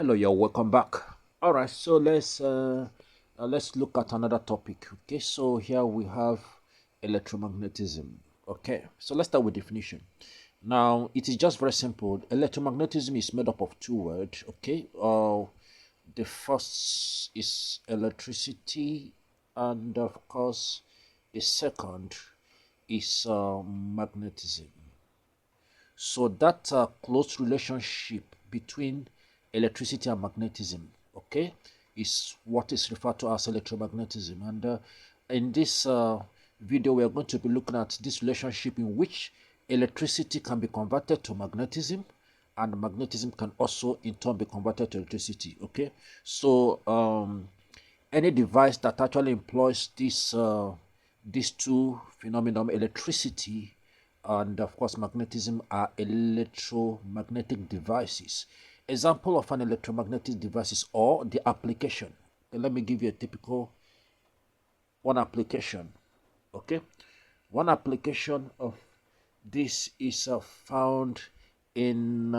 Hello, you're welcome back. All right, so let's look at another topic. Okay, so here we have electromagnetism. Okay, so let's start with definition. Now, it is just very simple. Electromagnetism is made up of two words. Okay, the first is electricity, and of course, the second is magnetism. So that close relationship between electricity and magnetism, okay, is what is referred to as electromagnetism. And in this video, we are going to be looking at this relationship in which electricity can be converted to magnetism, and magnetism can also in turn be converted to electricity. Okay, so any device that actually employs these two phenomena, electricity and of course magnetism, are electromagnetic devices. Example of an electromagnetic device is, or the application. Okay, let me give you a typical one application. Okay, one application of this is found in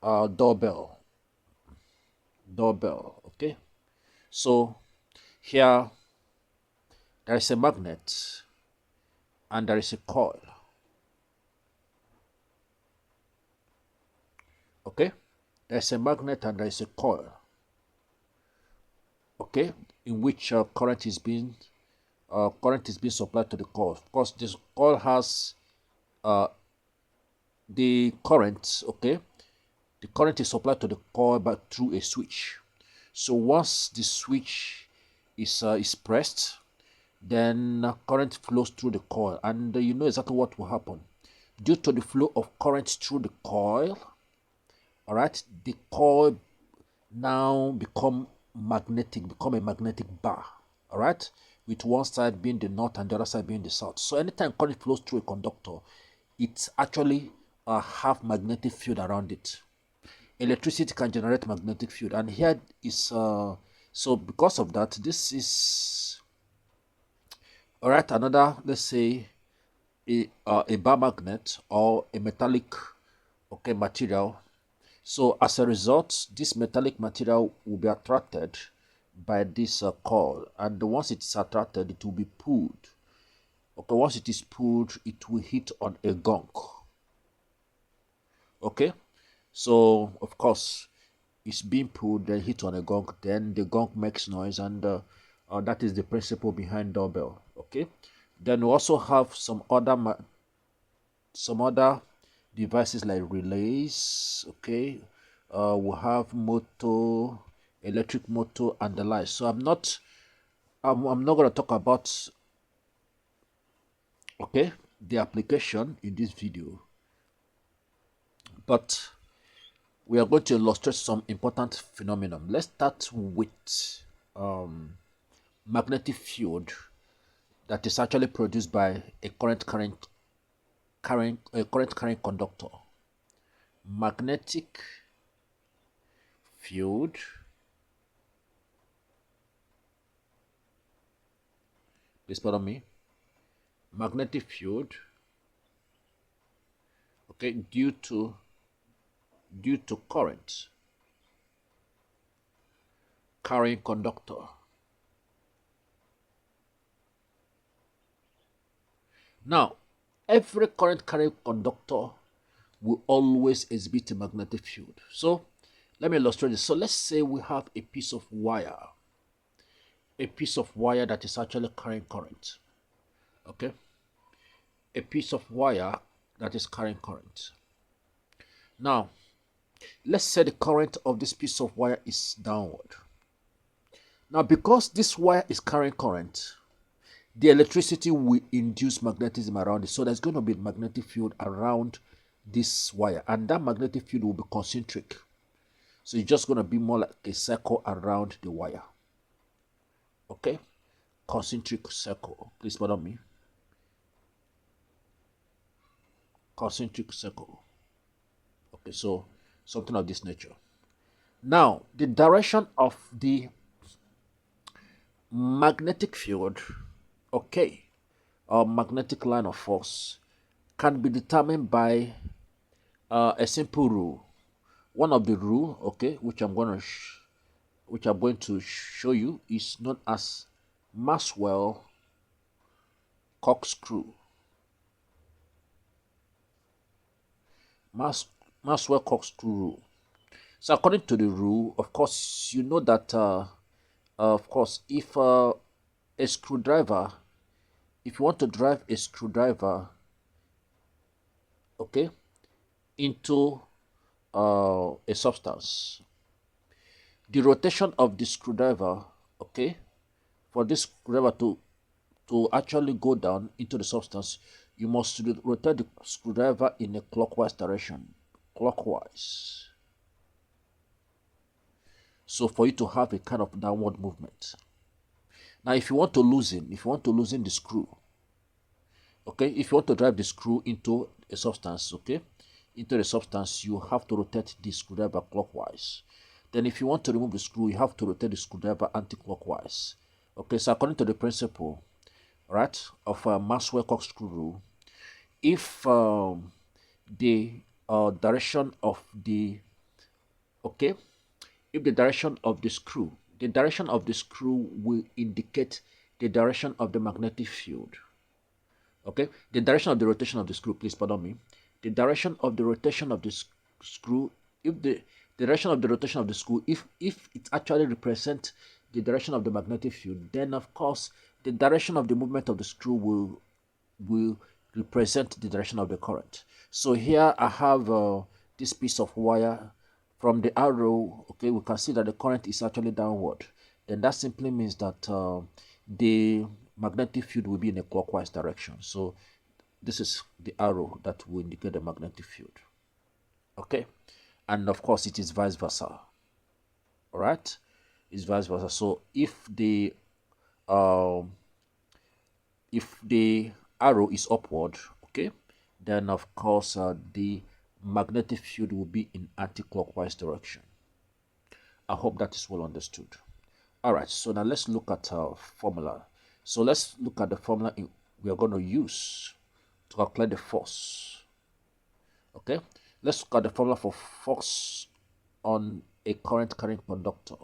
doorbell. Okay, so here there is a magnet and there is a coil. Okay, there's a magnet and there's a coil. Okay, in which current is being supplied to the coil. Of course, this coil has the current. Okay, the current is supplied to the coil but through a switch. So once the switch is pressed, then current flows through the coil, and you know exactly what will happen. Due to the flow of current through the coil, all right, the coil now become a magnetic bar, all right, with one side being the north and the other side being the south. So anytime current flows through a conductor, it's actually have magnetic field around it. Electricity can generate magnetic field, and here is so because of that, this is all right. Another, let's say, a bar magnet or a metallic, okay, material. So as a result, this metallic material will be attracted by this coil, and once it's attracted, it will be pulled. Okay, once it is pulled, it will hit on a gong. Okay, so of course, it's being pulled, then hit on a gong, then the gong makes noise, and that is the principle behind doorbell. Okay, then we also have some other devices like relays. Okay, we have motor, electric motor, and the like. So I'm not going to talk about, okay, the application in this video, but we are going to illustrate some important phenomenon. Let's start with magnetic field that is actually produced by a current carrying conductor. Magnetic field please pardon me magnetic field, okay, due to current carrying conductor. Now, every current carrying conductor will always exhibit a magnetic field. So let me illustrate this. So let's say we have a piece of wire that is actually carrying current. Okay, a piece of wire that is carrying current. Now, let's say the current of this piece of wire is downward. Now, because this wire is carrying current, the electricity will induce magnetism around it. So there's going to be a magnetic field around this wire, and that magnetic field will be concentric. So it's just going to be more like a circle around the wire. Okay, concentric circle. Please pardon me. Concentric circle. Okay, so something of this nature. Now, the direction of the magnetic field, okay, or magnetic line of force, can be determined by a simple rule. one of the rule, okay, which I'm going to show you is known as Maxwell corkscrew. Maxwell corkscrew rule. So according to the rule, of course, you know that of course, if a screwdriver, if you want to drive a screwdriver, okay, into a substance, the rotation of the screwdriver, okay, for this screwdriver to actually go down into the substance, you must rotate the screwdriver in a clockwise direction, clockwise. So for you to have a kind of downward movement. Now, if you want to loosen the screw, okay, if you want to drive the screw into a substance, okay, into the substance, you have to rotate the screwdriver clockwise. Then if you want to remove the screw, you have to rotate the screwdriver anti-clockwise. Okay, so according to the principle, right, of Maxwell corkscrew rule, if the direction of the, okay, if the direction of the screw will indicate the direction of the magnetic field. Okay, the direction of the rotation of the screw, please pardon me. The direction of the rotation of the screw, if the direction of the rotation of the screw, if it actually represents the direction of the magnetic field, then of course the direction of the movement of the screw will represent the direction of the current. So here I have this piece of wire. From the arrow, okay, we can see that the current is actually downward. Then that simply means that the magnetic field will be in a clockwise direction. So this is the arrow that will indicate the magnetic field. Okay, and of course it is vice versa. All right, it's vice versa. So if the arrow is upward, okay, then of course the magnetic field will be in anti-clockwise direction. I hope that is well understood. All right, so now let's look at our formula. So let's look at the formula we are going to use to calculate the force. Okay, let's look at the formula for force on a current carrying conductor.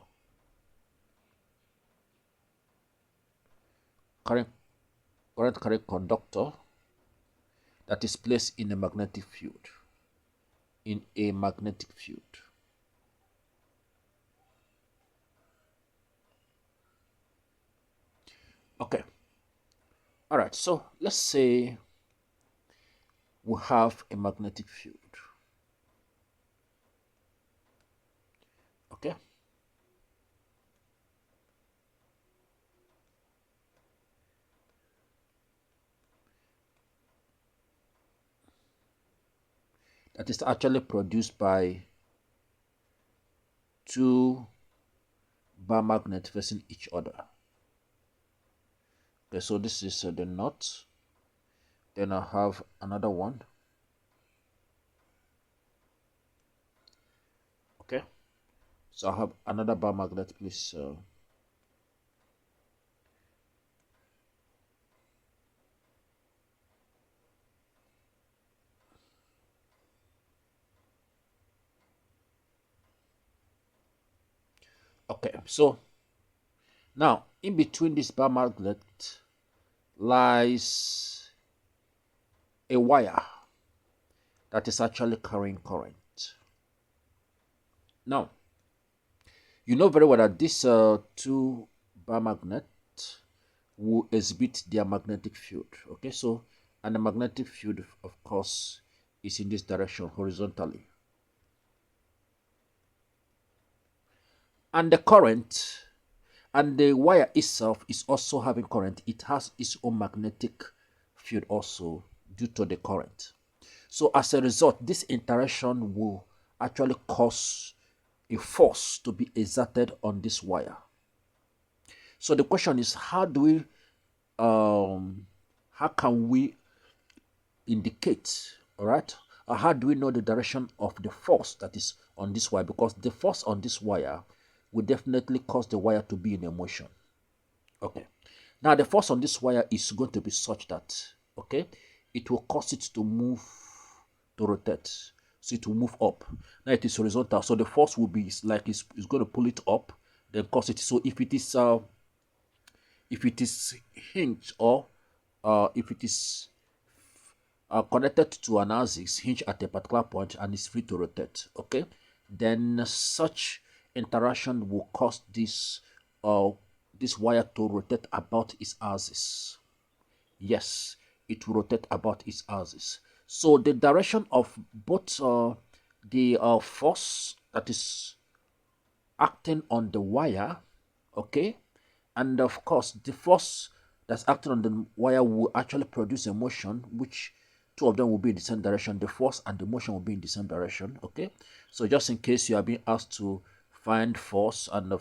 Current carrying conductor that is placed in a magnetic field. Okay. All right. So let's say we have a magnetic field. Okay. That is actually produced by two bar magnets facing each other. Okay, so this is the knot. Then I have another one. Okay, so I have another bar magnet, please. Okay, so now in between this bar magnet lies a wire that is actually carrying current. Now, you know very well that these two bar magnets will exhibit their magnetic field. Okay, so, and the magnetic field, of course, is in this direction horizontally. And the current, and the wire itself is also having current. It has its own magnetic field also due to the current. So as a result, this interaction will actually cause a force to be exerted on this wire. So the question is, how can we indicate, all right, or how do we know the direction of the force that is on this wire? Because the force on this wire will definitely cause the wire to be in a motion. Okay, now the force on this wire is going to be such that, okay, it will cause it to move, to rotate. so it will move up. Now it is horizontal, so the force will be like it's going to pull it up, then cause it. So if it is hinged, or if it is connected to an axis hinge at a particular point and is free to rotate, okay, then such interaction will cause this wire to rotate about its axis. Yes, it will rotate about its axis. So the direction of both the force that is acting on the wire, okay, and of course the force that's acting on the wire will actually produce a motion, which two of them will be in the same direction. The force and the motion will be in the same direction, okay. So just in case you are being asked to find force and the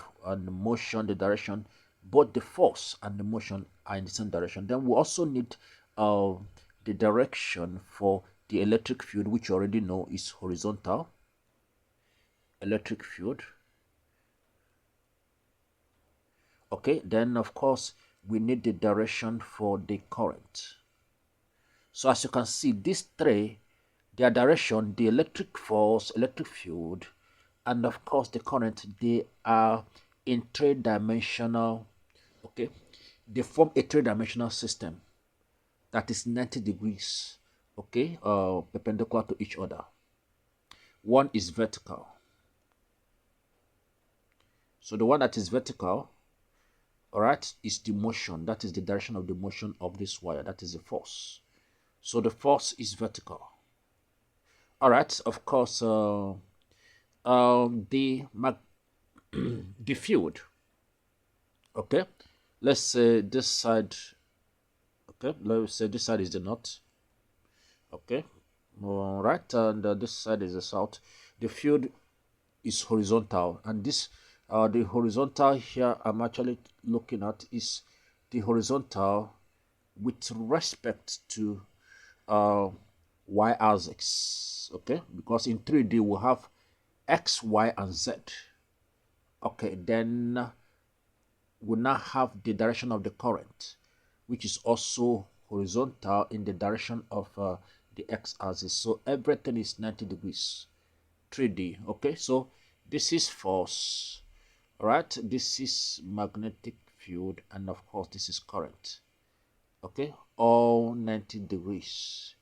motion, the direction, both the force and the motion are in the same direction, then we also need the direction for the electric field, which you already know is horizontal. Electric field, okay. Then of course we need the direction for the current. So as you can see, these three, their direction, the electric force, electric field, and of course the current, they are in three-dimensional, okay. They form a three-dimensional system that is 90 degrees, okay, perpendicular to each other. One is vertical. So the one that is vertical, all right, is the motion. That is the direction of the motion of this wire. That is the force. So the force is vertical. All right, of course, the field, okay. Let's say this side, okay. Let's say this side is the north, okay. All right, and this side is the south. The field is horizontal, and this the horizontal here I'm actually looking at is the horizontal with respect to y-axis, okay, because in 3D we have x, y, and z, okay. Then we now have the direction of the current, which is also horizontal in the direction of the x-axis. So everything is 90 degrees, 3D, okay. So this is force, all right, this is magnetic field, and of course this is current, okay, all 90 degrees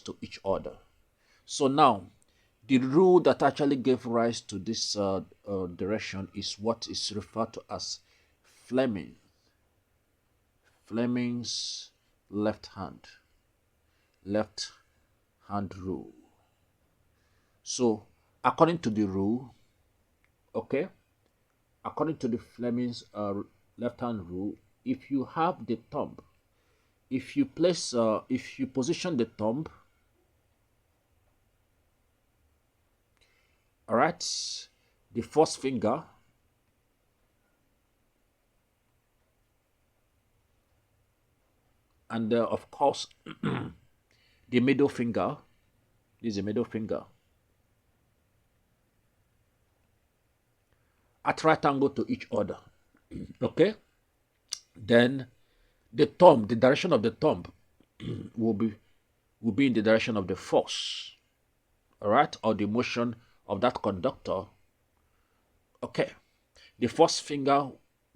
to each other. So now the rule that actually gave rise to this direction is what is referred to as Fleming's left hand rule. So according to the rule, okay, according to the Fleming's left hand rule, if you have the thumb, if you position the thumb, all right, the first finger and of course the middle finger, this is the middle finger, at right angle to each other, okay, then the thumb, the direction of the thumb will be in the direction of the force, all right, or the motion of that conductor, okay. The first finger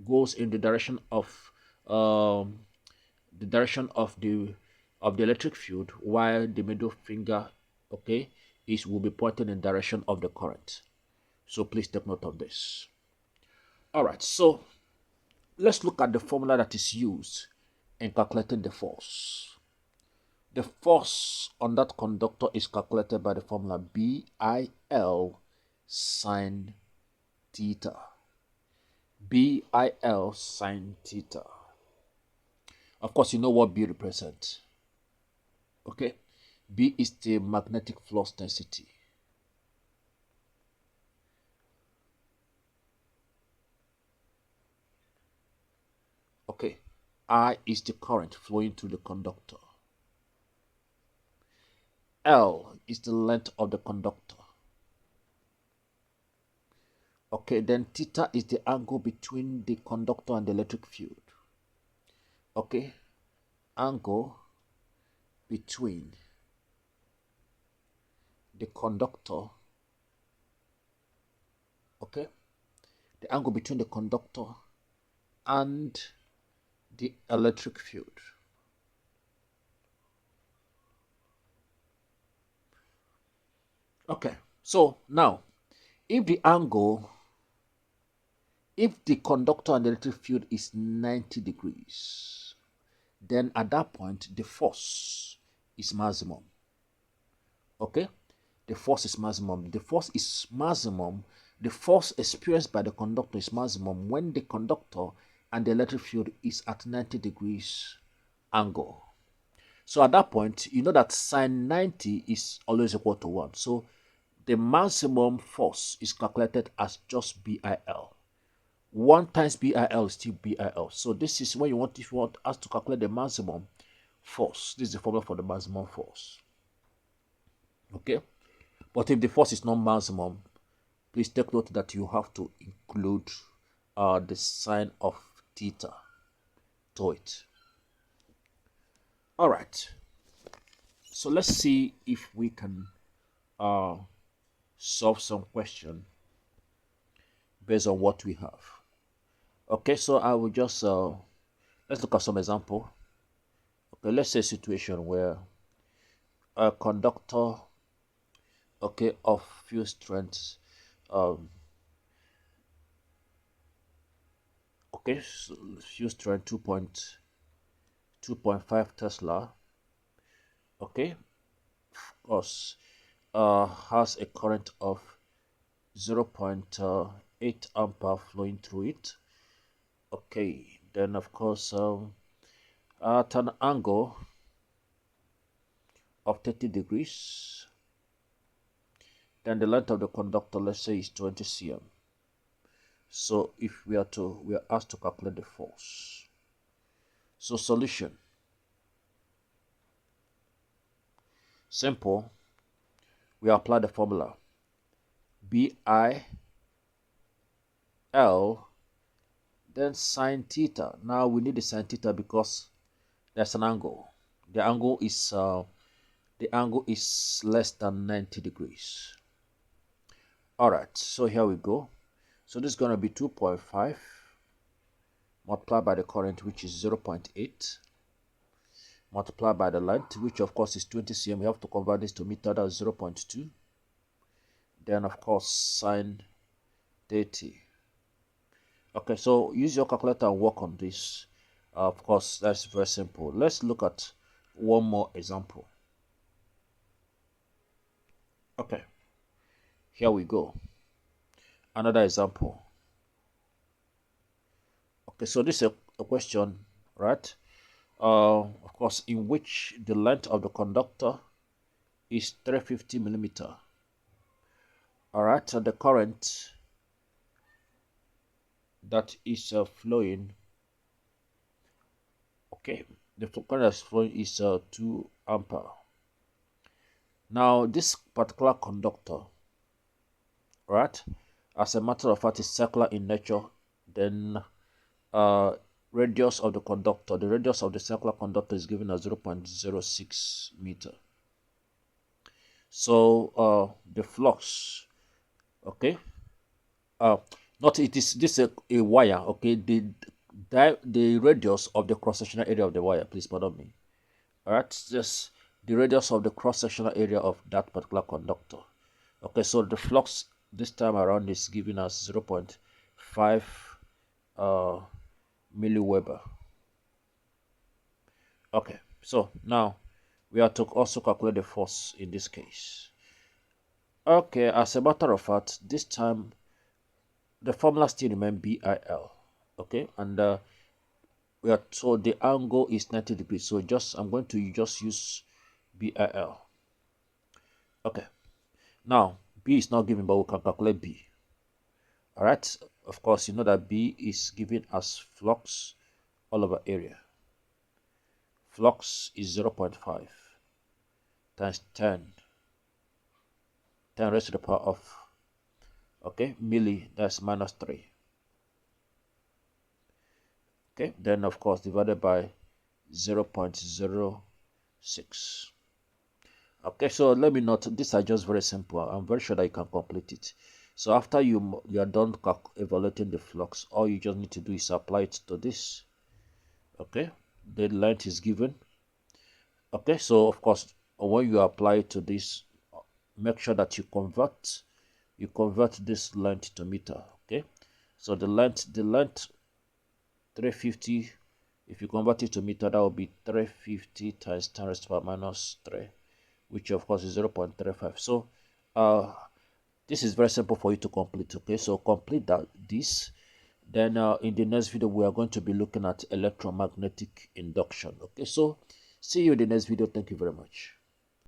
goes in the direction of the electric field, while the middle finger, okay, will be pointing in the direction of the current. So please take note of this. All right, so let's look at the formula that is used in calculating the force. The force on that conductor is calculated by the formula BIL sine theta. BIL sine theta. Of course, you know what B represents. Okay, B is the magnetic flux density. Okay, I is the current flowing through the conductor. L is the length of the conductor. Okay, then theta is the angle between the conductor and the electric field. Okay, angle between the conductor, okay, the angle between the conductor and the electric field. Okay, so now if the angle, if the conductor and the electric field is 90 degrees, then at that point the force is maximum. Okay, the force is maximum. The force is maximum. The force experienced by the conductor is maximum when the conductor and the electric field is at 90 degrees angle. So at that point, you know that sine 90 is always equal to 1. So the maximum force is calculated as just BIL. 1 times BIL is still BIL. So this is when if you want us to calculate the maximum force. This is the formula for the maximum force. Okay? But if the force is not maximum, please take note that you have to include the sine of theta to it. All right. So let's see if we can solve some question based on what we have. Okay, so I will just let's look at some example. Okay, let's say a situation where a conductor, okay, of few strengths, okay, so few strength 2.5 Tesla, okay, of course, has a current of 0.8 ampere flowing through it. Okay, then of course, at an angle of 30 degrees, then the length of the conductor, let's say, is 20 cm. So if we are asked to calculate the force. So solution, simple. We apply the formula BIL, then sine theta. Now we need the sine theta because there's an angle. The angle is less than 90 degrees. All right, so here we go. So this is going to be 2.5 multiplied by the current, which is 0.8, multiplied by the length, which of course is 20 cm. We have to convert this to meter, that's 0.2. Then of course sine 30. Okay, so use your calculator and work on this. Of course, that's very simple. Let's look at one more example. Okay, here we go. Another example. Okay, so this is a question, right? Of course, in which the length of the conductor is 350 millimeter. All right, so the current that is flowing, okay, the current that's flowing is 2 ampere. Now this particular conductor, right, as a matter of fact, is circular in nature. Then radius of the conductor, the radius of the circular conductor is given as 0.06 meter. So the flux, okay, not it is this a wire, okay, the radius of the cross-sectional area of the wire, please pardon me. All right, just the radius of the cross-sectional area of that particular conductor. Okay, so the flux this time around is given as 0.5 milliweber. Okay, so now we have to also calculate the force in this case. Okay, as a matter of fact, this time the formula still remains BIL. Okay, and we are told the angle is 90 degrees, so I'm going to just use BIL. Okay, now B is not given, but we can calculate B. All right, of course, you know that B is given as flux all over area. Flux is 0.5 times 10 raised to the power of, okay, milli, that's minus 3. Okay, then of course divided by 0.06. Okay, so let me note, these are just very simple. I'm very sure that you can complete it. So after you are done evaluating the flux, all you just need to do is apply it to this. Okay, the length is given. Okay, so of course, when you apply it to this, make sure that you convert this length to meter. Okay, so the length 350. If you convert it to meter, that will be 350 times 10 raised to the power minus 3, which of course is 0.35. So this is very simple for you to complete. Okay, so complete this. Then in the next video we are going to be looking at electromagnetic induction. Okay, so see you in the next video. Thank you very much.